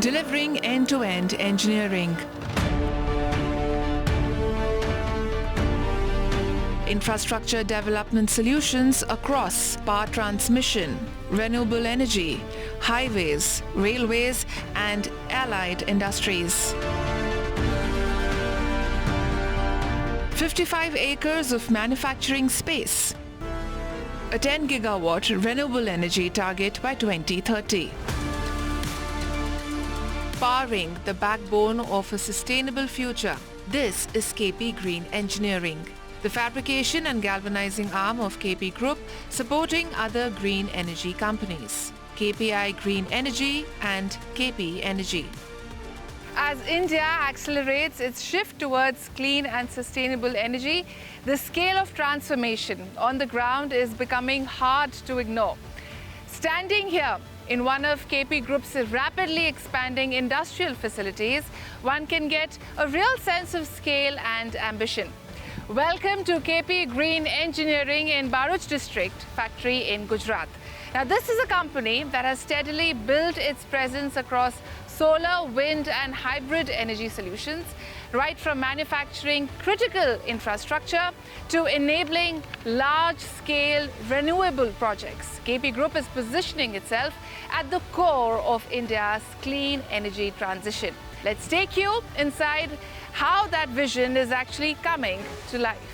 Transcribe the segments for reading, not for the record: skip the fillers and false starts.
delivering end-to-end engineering, infrastructure development solutions across power transmission, renewable energy, highways, railways, and allied industries. 55 acres of manufacturing space. A 10 gigawatt renewable energy target by 2030. Powering the backbone of a sustainable future. This is KP Green Engineering, the fabrication and galvanizing arm of KP Group, supporting other green energy companies, KPI Green Energy and KP Energy. As India accelerates its shift towards clean and sustainable energy, the scale of transformation on the ground is becoming hard to ignore. Standing here in one of KP Group's rapidly expanding industrial facilities, one can get a real sense of scale and ambition. Welcome to KP Green Engineering in Bharuch District factory in Gujarat. Now, this is a company that has steadily built its presence across solar, wind and hybrid energy solutions, right from manufacturing critical infrastructure to enabling large-scale renewable projects. KP Group is positioning itself at the core of India's clean energy transition. Let's take you inside how that vision is actually coming to life.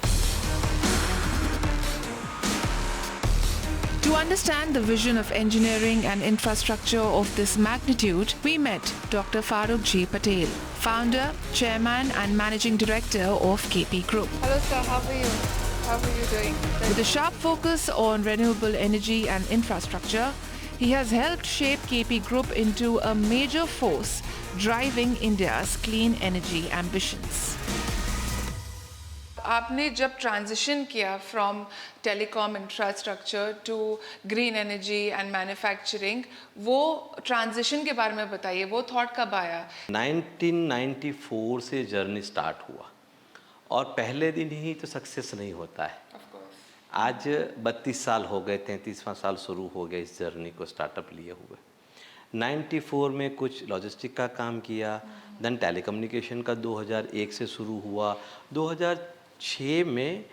To understand the vision of engineering and infrastructure of this magnitude, we met Dr. Farooq G. Patel, founder, chairman and managing director of KP Group. Hello sir, how are you? How are you doing? With a sharp focus on renewable energy and infrastructure, he has helped shape KP Group into a major force driving India's clean energy ambitions. आपने जब transition किया from telecom infrastructure to green energy and manufacturing, वो transition के बारे में बताइए, वो thought कब आया? 1994 से जर्नी स्टार्ट हुआ और पहले दिन ही तो सक्सेस नहीं होता है। आज 32 साल हो गए, 33वां साल शुरू हो गया इस जर्नी को स्टार्टअप लिए हुए। 94 में कुछ लॉजिस्टिक का काम किया, देन टेलीकम्युनिकेशन का 2001 से शुरू हुआ। 2006 में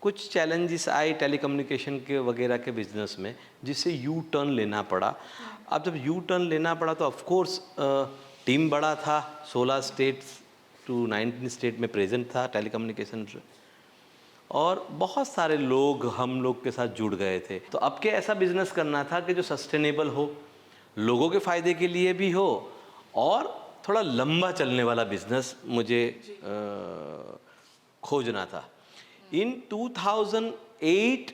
कुछ चैलेंजेस आए टेलीकम्युनिकेशन के वगैरह के बिजनेस में, जिससे यू टर्न लेना पड़ा। अब जब यू टर्न लेना पड़ा तो ऑफ कोर्स टीम बड़ा था, 16 स्टेट्स टू 19 स्टेट में प्रेजेंट था टेलीकम्युनिकेशन से, और बहुत सारे लोग हम लोग के साथ जुड़ गए थे। तो अब के ऐसा बिजनेस करना था कि जो सस्टेनेबल हो, लोगों के फ़ायदे के लिए भी हो और थोड़ा लंबा चलने वाला बिजनेस मुझे खोजना था। In 2008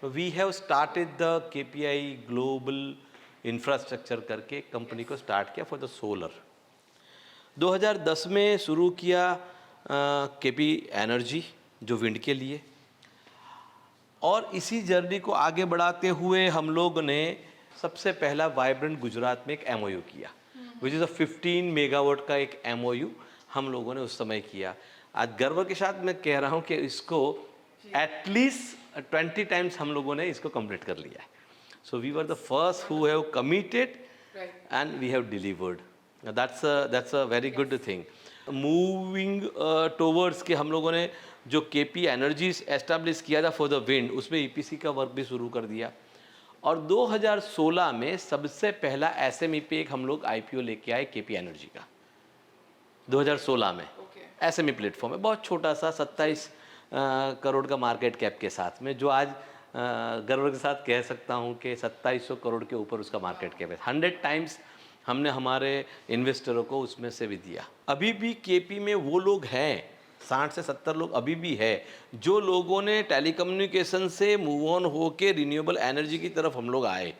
we have started the KPI global infrastructure करके कंपनी को स्टार्ट किया फॉर द सोलर। 2010 में शुरू किया KP एनर्जी जो विंड के लिए, और इसी जर्नी को आगे बढ़ाते हुए हम लोग ने सबसे पहला वाइब्रेंट गुजरात में एक MOU किया, विच इज़ अ 15 मेगावाट का एक MOU हम लोगों ने उस समय किया। आज गर्व के साथ मैं कह रहा हूँ कि इसको एटलीस्ट 20 टाइम्स हम लोगों ने इसको कंप्लीट कर लिया है। So we were the first who have committed and we have delivered. That's a very good thing. Moving towards के हम लोगों ने जो KP एनर्जीज एस्टेब्लिश किया था फॉर द विंड, उसमें EPC का वर्क भी शुरू कर दिया। और 2016 में सबसे पहला SME पे एक हम लोग IPO लेके आए KP एनर्जी का। 2016 में SME प्लेटफॉर्म है, बहुत छोटा सा 27 करोड़ का मार्केट कैप के साथ में, जो आज गर्व के साथ कह सकता हूँ कि 2700 करोड़ के ऊपर उसका मार्केट कैप है। 100 टाइम्स हमने हमारे इन्वेस्टरों को उसमें से भी दिया। अभी भी KP में वो लोग हैं, 60 से 70 लोग अभी भी है, जो लोगों ने टेलीकम्युनिकेशन से मूव ऑन हो के रिन्यूएबल एनर्जी की तरफ हम लोग आए,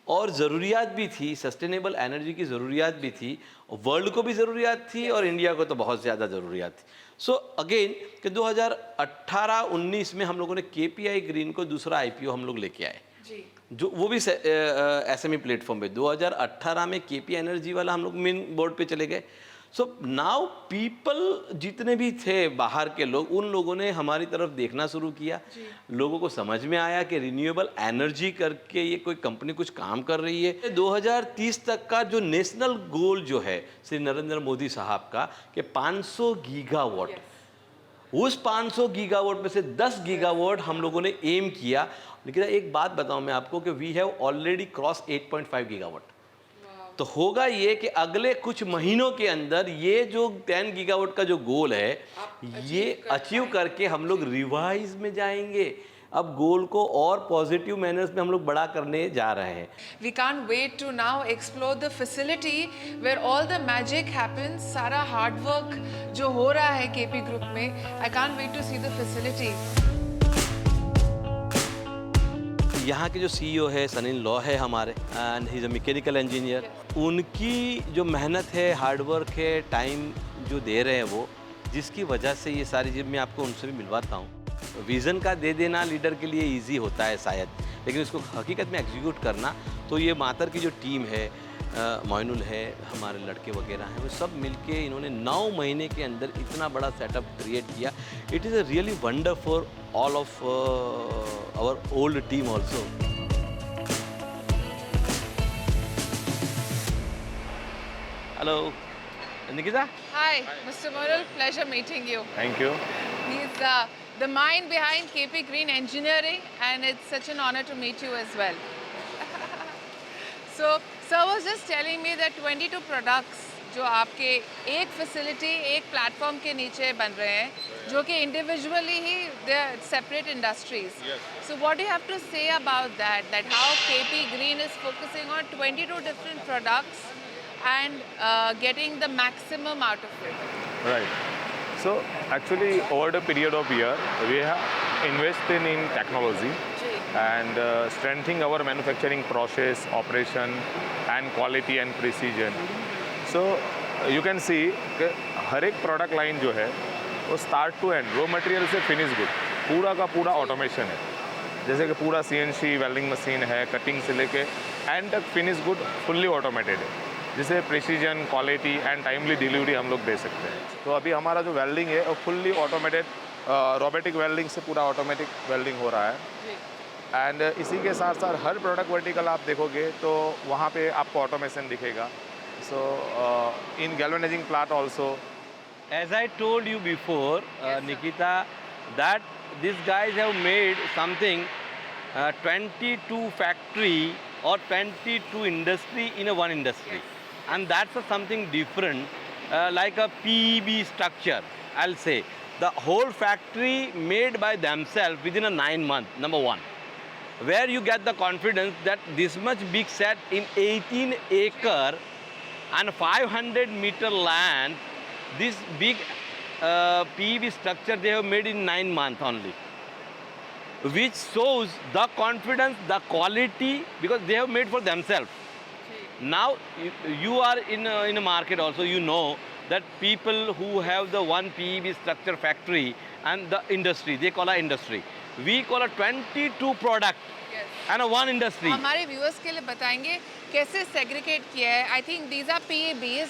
और ज़रूरियात भी थी, सस्टेनेबल एनर्जी की ज़रूरियात भी थी, वर्ल्ड को भी ज़रूरियात थी और इंडिया को तो बहुत ज़्यादा ज़रूरियात थी। सो अगेन कि 2018-19 में हम लोगों ने KPI ग्रीन को दूसरा IPO हम लोग लेके आए, जो वो भी SME प्लेटफॉर्म पे। 2018 में KP एनर्जी वाला हम लोग मेन बोर्ड पे चले गए। सो नाउ पीपल जितने भी थे बाहर के लोग, उन लोगों ने हमारी तरफ देखना शुरू किया। लोगों को समझ में आया कि रिन्यूएबल एनर्जी करके ये कोई कंपनी कुछ काम कर रही है। 2030 तक का जो नेशनल गोल जो है श्री नरेंद्र मोदी साहब का, कि 500 गीगावाट, उस 500 गीगावाट में से 10 गीगावाट हम लोगों ने एम किया। लेकिन एक बात बताऊं मैं आपको कि we have already cross 8.5 gigawatt. तो होगा ये कि अगले कुछ महीनों के अंदर ये जो 10 गीगावाट का जो गोल है, ये अचीव करके हम लोग रिवाइज में जाएंगे। अब गोल को और पॉजिटिव मैनर्स में हम लोग बड़ा करने जा रहे हैं। We can't wait to now explore the facility where all the magic happens. सारा hard work जो हो रहा है KP Group में, I can't wait to see the facility. यहाँ के जो सीईओ है सनी लॉ है हमारे, and he is a mechanical engineer. उनकी जो मेहनत है, हार्ड वर्क है, टाइम जो दे रहे हैं वो, जिसकी वजह से ये सारी चीज़ मैं आपको उनसे भी मिलवाता हूँ। विज़न का दे देना लीडर के लिए इजी होता है शायद, लेकिन उसको हकीकत में एग्जीक्यूट करना, तो ये मातर की जो टीम है, मोइनुल है, हमारे लड़के वगैरह हैं, वो सब मिलके इन्होंने 9 महीने के अंदर इतना बड़ा सेटअप क्रिएट किया। It is a really wonder for all of our old team also. Hello Nikita. Hi, Mr. Moral, pleasure meeting you. Thank you. He's the mind behind KP Green Engineering, and it's such an honor to meet you as well. So, sir was just telling me that 22 products जो आपके एक facility, एक platform के नीचे बन रहे हैं, जो कि इंडिविजुअली ही they are separate industries. So what do you have to say about that, that how KP Green is focusing on 22 different products and getting the maximum out of it? Right. So actually over the period of year we have invested in technology and strengthening our manufacturing process, operation and quality and precision. So you can see कि हर एक product line जो है वो start to end, raw material से finish good, पूरा का पूरा automation है. जैसे कि पूरा CNC वेल्डिंग मशीन है, कटिंग से लेके एंड तक फिनिश गुड फुल्ली ऑटोमेटेड है, जिसे precision, quality and timely delivery हम लोग दे सकते हैं. तो अभी हमारा जो वेल्डिंग है वो फुल्ली ऑटोमेटेड, रोबोटिक वेल्डिंग से पूरा ऑटोमेटिक वेल्डिंग हो रहा है. एंड इसी के साथ साथ हर प्रोडक्ट वर्टिकल आप देखोगे तो वहाँ पे आपको ऑटोमेशन दिखेगा. So in galvanizing plant also, as I told you before, Nikita, that these guys have made something 22 factory or 22 industry in a one industry, and that's something different, like a PEB structure. I'll say the whole factory made by themselves within a 9 month. Number one, where you get the confidence that this much big set in 18 acre and 500 meter land, this big PEB structure they have made in 9 months only, which shows the confidence, the quality, because they have made for themselves. Now you are in a market also, you know that people who have the one PEB structure factory and the industry, they call a industry. We call a 22 product and a one industry. हमारे viewers के लिए बताएंगे कैसे segregate किया है. I think these are PEBs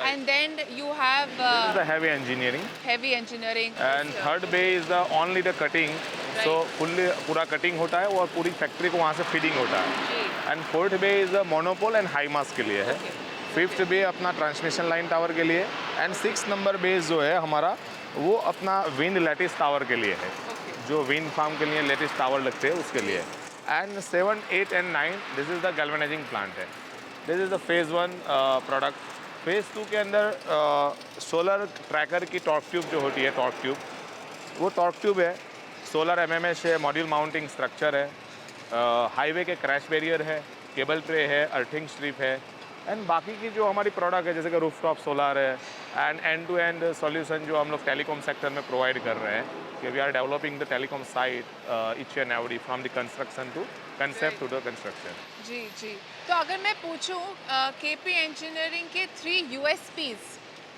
and then you have this is the heavy engineering. heavy engineering. And third bay is the only the cutting. So fully पूरा cutting होता है और पूरी फैक्ट्री को वहाँ से फीडिंग होता है. And fourth bay is the monopole and high mast के लिए है. फिफ्थ बे अपना ट्रांसमिशन लाइन टावर के लिए. एंड 6 नंबर बेस जो है हमारा वो अपना विंड लेटिस टावर के लिए है, जो विंड फार्म के लिए लेटिस टावर लगते हैं उसके लिए. And 7, 8 and 9 this is the galvanising plant है. This is the phase 1 product. Phase 2 के अंदर सोलर ट्रैकर की टॉर्क ट्यूब जो होती है, टॉर्क ट्यूब, वो टॉर्क ट्यूब है, सोलर MMS है, मॉड्यूल माउंटिंग स्ट्रक्चर है, हाईवे के क्रैश बैरियर है, केबल ट्रे है, अर्थिंग स्ट्रिप है. एंड बाकी की जो हमारी प्रोडक्ट है जैसे कि रूफटॉप सोलर है and and to end solution जो हम लोग टेलीकॉम सेक्टर में प्रोवाइड कर रहे हैं, कि we are developing the telecom site each and every from the construction to concept to the construction. जी जी. तो अगर मैं पूछूं KP इंजीनियरिंग के 3 USPs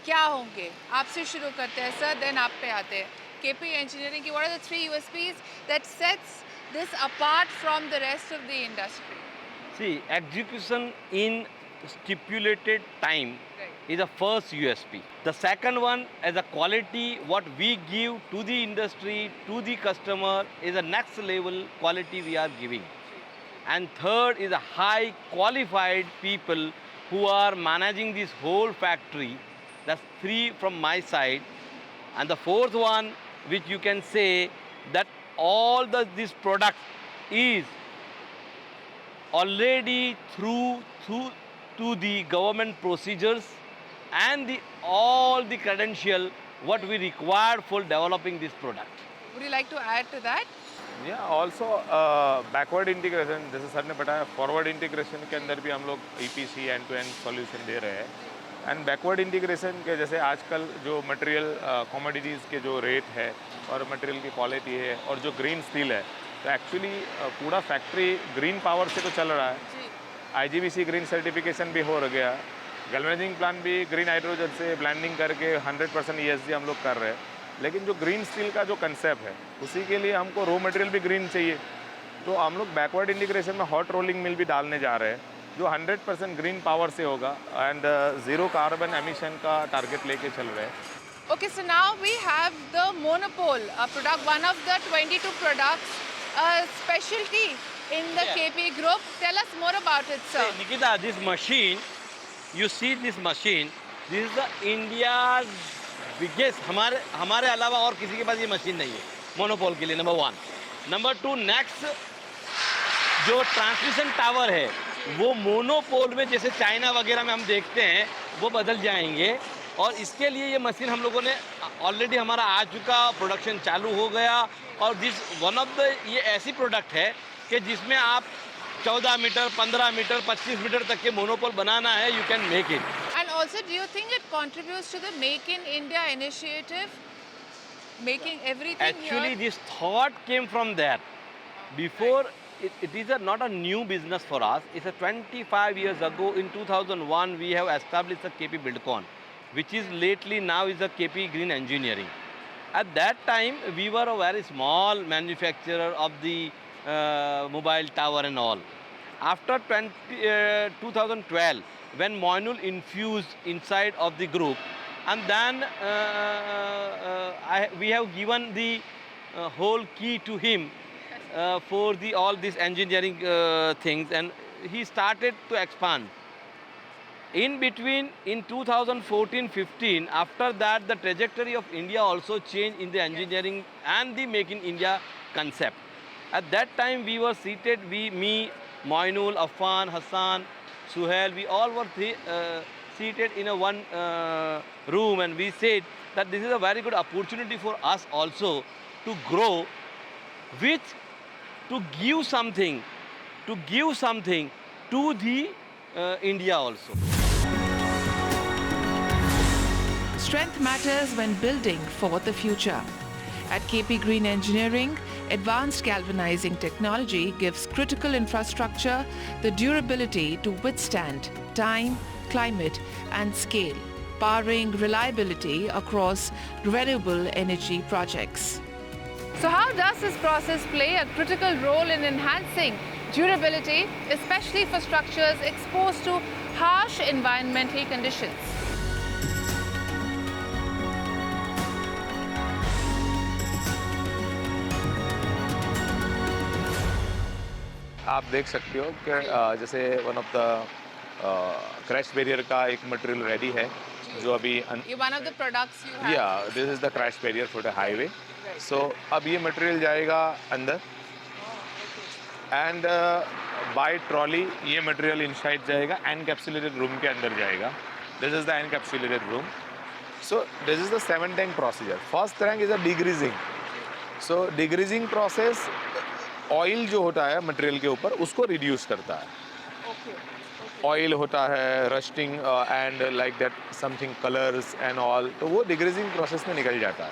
क्या होंगे? आपसे शुरू करते हैं सर, देन आप पे आते हैं. KP इंजीनियरिंग की what are the 3 USPs that sets this apart from the rest of the industry? See, execution in stipulated time is the first USP. The second one, as a quality, what we give to the industry, to the customer, is a next level quality we are giving. And third is a high qualified people who are managing this whole factory. That's three from my side. And the fourth one, which you can say that all this product is already through to the government procedures and all the credential what we require for developing this product. Would you like to add to that? या also backward integration, जैसे sir ने बताया, forward integration के अंदर भी हम लोग EPC end to end solution दे रहे हैं. एंड बैकवर्ड इंटीग्रेशन के जैसे आजकल जो मटेरियल कमोडिटीज़ के जो रेट है और मटेरियल की क्वालिटी है और जो ग्रीन स्टील है, तो एक्चुअली पूरा फैक्ट्री ग्रीन पावर से तो चल रहा है. IGBC ग्रीन सर्टिफिकेशन भी हो गया. गैल्वेनाइजिंग प्लांट भी ग्रीन हाइड्रोजन से ब्लेंडिंग करके 100% ESG हम लोग कर रहे हैं. लेकिन जो ग्रीन स्टील का जो कंसेप्ट है, उसी के लिए हमको रॉ मटेरियल भी ग्रीन चाहिए. तो हम लोग बैकवर्ड इंटीग्रेशन में हॉट रोलिंग मिल भी डालने जा रहे हैं, जो 100% ग्रीन पावर से होगा एंड ज़ीरो कार्बन एमिशन का टारगेट लेके चल रहे हैं. Okay, so now we have the Monopole, a product, one of the 22 products, a specialty in the KP group. Tell us more about it, sir. See, Nikita, this machine, you see this machine, this is the India's biggest. हमारे अलावा और किसी के पास ये machine नहीं है monopole के लिए. नंबर 1. नंबर 2, नेक्स्ट जो ट्रांसमिशन टावर है वो मोनोपोल में जैसे चाइना वगैरह में हम देखते हैं वो बदल जाएंगे. और इसके लिए ये मशीन हम लोगों ने ऑलरेडी हमारा आ चुका, प्रोडक्शन चालू हो गया. और दिस वन ऑफ द ये ऐसी प्रोडक्ट है कि जिसमें आप 14 मीटर, 15 मीटर, 25 मीटर तक के मोनोपोल बनाना है, you can make it. And also, do you think it contributes to the Make in India initiative? Making everything Actually, here? this thought came from there. Before, it is not a new business for us. It's a 25 years ago, in 2001, we have established the KP Buildcon, which is lately now is the KP Green Engineering. At that time, we were a very small manufacturer of the mobile tower and all. After 2012, when Moinul infused inside of the group, and then we have given the whole key to him for all these engineering things, and he started to expand. In between, in 2014-15, after that, the trajectory of India also changed in the engineering and the Make in India concept. At that time, we were seated, me, Moinul, Affan, Hassan, Suhail, we all were seated in a one room, and we said that this is a very good opportunity for us also to grow, to give something to the India also. Strength matters when building for the future. At KP Green Engineering, advanced galvanizing technology gives critical infrastructure the durability to withstand time, climate, and scale, powering reliability across renewable energy projects. So how does this process play a critical role in enhancing durability, especially for structures exposed to harsh environmental conditions? आप देख सकते हो कि जैसे one of the crash barrier का एक material ready है जो अभी One of the products you have. या this is the crash barrier for the highway. So अब ये मटेरियल जाएगा अंदर एंड बाय ट्रॉली ये मटेरियल इनसाइड जाएगा, एनकैप्सुलेटेड रूम के अंदर जाएगा. This is the encapsulated room. So this is the 7 tank procedure. First tank is a degreasing. So degreasing process oil जो होता है मटेरियल के ऊपर उसको रिड्यूस करता है. ऑयल होता है, rusting and like that something colours and all, तो वो डिग्रीजिंग प्रोसेस में निकल जाता है.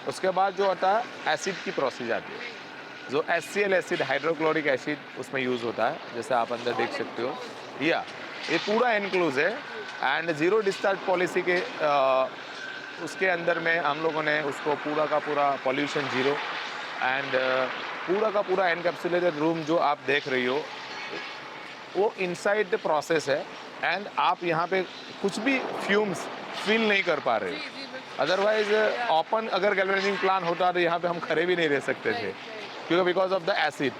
उसके बाद जो होता है एसिड की प्रोसेस आती है, जो HCl एसिड, हाइड्रोक्लोरिक एसिड उसमें यूज़ होता है, जैसे आप अंदर देख सकते हो. या ये पूरा एनक्लोज है एंड ज़ीरो डिस्चार्ज पॉलिसी के उसके अंदर में हम लोगों ने उसको पूरा का पूरा पॉल्यूशन ज़ीरो एंड पूरा का पूरा एनकैप्सुलेटेड रूम जो आप देख रही हो वो इनसाइड द प्रोसेस है. एंड आप यहाँ पे कुछ भी फ्यूम्स फील नहीं कर पा रहे। अदरवाइज ओपन अगर गैल्वेनाइजिंग प्लांट होता तो यहाँ पे हम खड़े भी नहीं रह सकते थे, क्योंकि बिकॉज ऑफ द एसिड।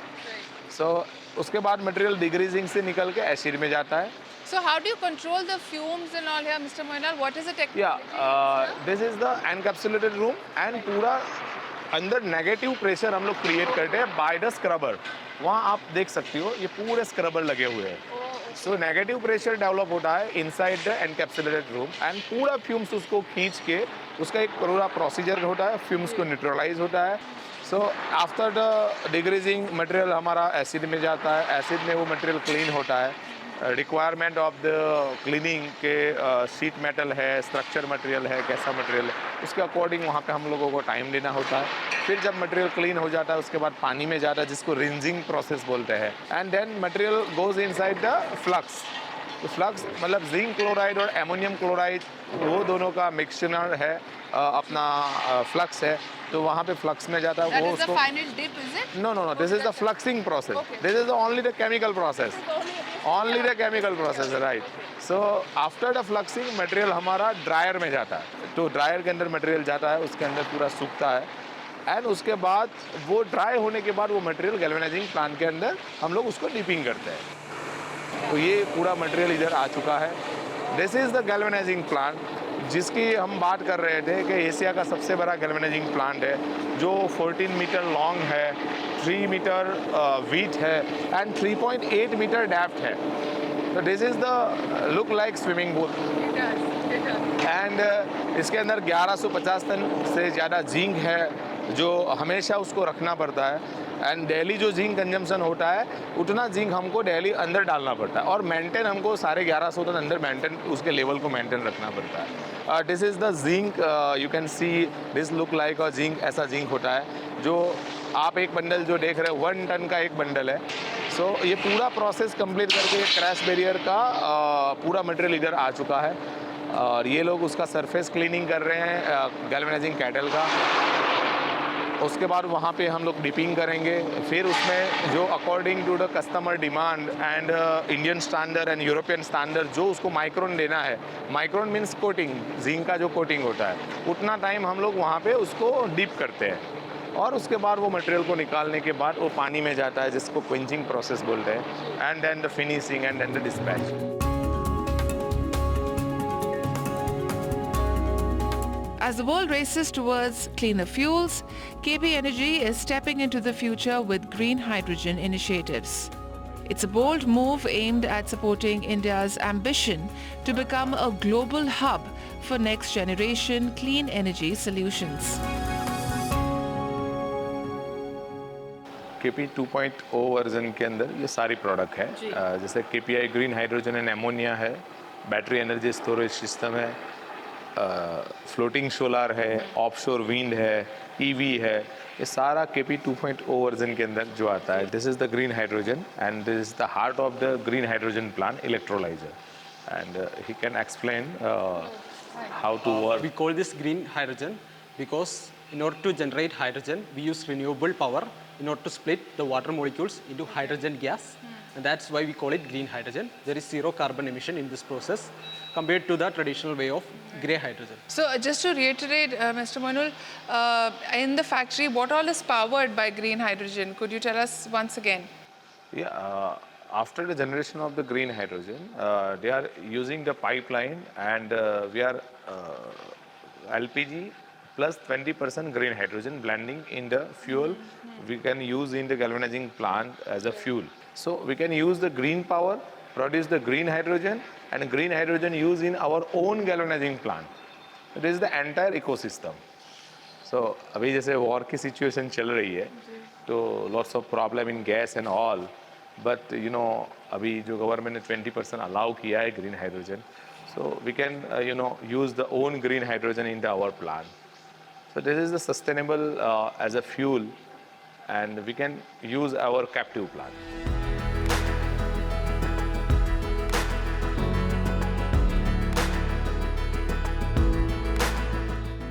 सो उसके बाद मटेरियल डिग्रीजिंग से निकल के एसिड में जाता है। So how do you control the fumes and all here, Mr. Moinal? What is the technique? This is the encapsulated room and पूरा अंदर नेगेटिव प्रेशर हम लोग क्रिएट करते हैं बाय द स्क्रबर। वहाँ आप देख सकती हो ये पूरे स्क्रबर लगे हुए हैं। सो नेगेटिव प्रेशर डेवलप होता है inside the encapsulated room and पूरा फ्यूम्स उसको खींच के उसका एक पूरा प्रोसीजर होता है, फ्यूम्स को न्यूट्रलाइज होता है। सो आफ्टर द डिग्रीजिंग मटेरियल हमारा एसिड में जाता है, एसिड में वो मटेरियल क्लीन होता है। रिक्वायरमेंट ऑफ द क्लीनिंग के शीट मेटल है, स्ट्रक्चर मटेरियल है, कैसा मटेरियल है, उसके अकॉर्डिंग वहाँ पे हम लोगों को टाइम देना होता है। फिर जब मटेरियल क्लीन हो जाता है उसके बाद पानी में जाता है, जिसको रिंजिंग प्रोसेस बोलते हैं। And then material goes inside the flux. तो फ्लक्स मतलब जिंक क्लोराइड और एमोनियम क्लोराइड वो दोनों का मिक्सचर है, अपना फ्लक्स है। तो वहाँ पे फ्लक्स में जाता है। वो उसको final dip, is it? No, this is the fluxing process. Okay. This is only the chemical process. Only the chemical process, right? So after the fluxing material हमारा ड्रायर में जाता है। तो ड्रायर के अंदर मटेरियल जाता है, उसके अंदर पूरा सूखता है एंड उसके बाद वो ड्राई होने के बाद वो मटेरियल गैल्वेनाइजिंग प्लांट के अंदर हम लोग उसको डिपिंग करते हैं। तो ये पूरा मटेरियल इधर आ चुका है। This is the galvanising plant जिसकी हम बात कर रहे थे कि एशिया का सबसे बड़ा गैल्वेनाइजिंग प्लांट है, जो 14 मीटर लॉन्ग है, 3 मीटर वीट है एंड 3.8 मीटर डेप्थ है। तो this is the look like swimming pool and इसके अंदर 1150 टन से ज़्यादा जिंक है जो हमेशा उसको रखना पड़ता है। एंड डेली जो जिंक कंजम्पशन होता है उतना जिंक हमको डेली अंदर डालना पड़ता है और मेंटेन हमको 1150 टन अंदर मेंटेन उसके लेवल को मेंटेन रखना पड़ता है। This is the zinc, you can see this look like a zinc. ऐसा जिंक होता है जो आप एक बंडल जो देख रहे हो 1 टन का एक बंडल है। सो ये पूरा प्रोसेस कंप्लीट करके क्रैश बैरियर का पूरा मटेरियल इधर आ चुका है और ये लोग उसका सरफेस क्लीनिंग कर रहे हैं गैल्वेनाइजिंग कैटल का। उसके बाद वहाँ पे हम लोग डिपिंग करेंगे। फिर उसमें जो according to the customer demand and Indian standard and European standard जो उसको माइक्रोन देना है, माइक्रोन मीन्स कोटिंग, जिंक का जो कोटिंग होता है, उतना टाइम हम लोग वहाँ पे उसको डिप करते हैं और उसके बाद वो मटेरियल को निकालने के बाद वो पानी में जाता है जिसको क्विंचिंग प्रोसेस बोलते हैं and then the finishing and then the dispatch. As the world races towards cleaner fuels, KP Energy is stepping into the future with green hydrogen initiatives. It's a bold move aimed at supporting India's ambition to become a global hub for next generation clean energy solutions. KP 2.0 version के अंदर ये सारी product है, जैसे KPI green hydrogen and ammonia है, battery energy storage system है, floating solar है, offshore wind है, EV है, ये सारा KP 2.0 वर्जन के अंदर जो आता है। This is the green hydrogen and this is the heart of the green hydrogen plant, electrolyser, and he can explain how to work. We call this green hydrogen because in order to generate hydrogen, we use renewable power in order to split the water molecules into hydrogen gas. And that's why we call it green hydrogen. There is zero carbon emission in this process compared to the traditional way of grey hydrogen. So just to reiterate, Mr. Moinul, in the factory, what all is powered by green hydrogen? Could you tell us once again? Yeah, after the generation of the green hydrogen, they are using the pipeline and we are LPG plus 20% green hydrogen blending in the fuel we can use in the galvanizing plant as a fuel. So we can use the green power, produce the green hydrogen and green hydrogen used in our own galvanizing plant. This is the entire ecosystem. So अभी जैसे war की situation चल रही है, तो lots of problem in gas and all, but you know अभी जो government ने 20% allow किया है green hydrogen, so we can use the own green hydrogen in our plant. So this is the sustainable as a fuel, and we can use our captive plant.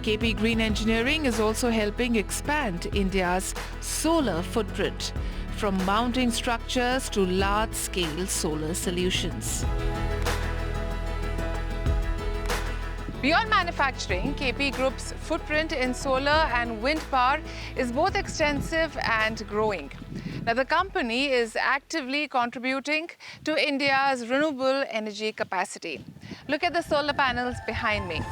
KP Green Engineering is also helping expand India's solar footprint, from mounting structures to large-scale solar solutions. Beyond manufacturing, KP Group's footprint in solar and wind power is both extensive and growing. Now, the company is actively contributing to India's renewable energy capacity. Look at the solar panels behind me.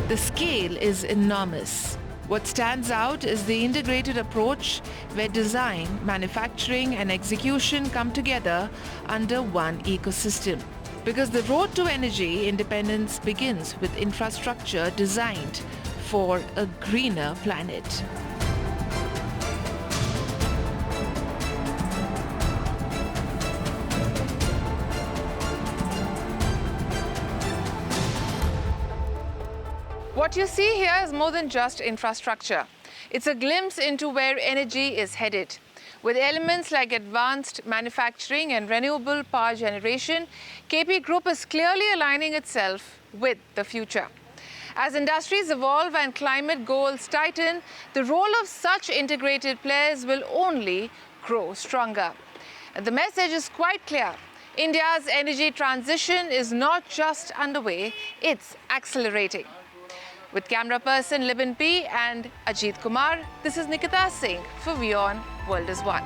The scale is enormous. What stands out is the integrated approach where design, manufacturing and execution come together under one ecosystem. Because the road to energy independence begins with infrastructure designed for a greener planet. What you see here is more than just infrastructure. It's a glimpse into where energy is headed. With elements like advanced manufacturing and renewable power generation, KP Group is clearly aligning itself with the future. As industries evolve and climate goals tighten, the role of such integrated players will only grow stronger. And the message is quite clear. India's energy transition is not just underway, it's accelerating. With camera person Libin P and Ajit Kumar, this is Nikita Singh for WION World is One.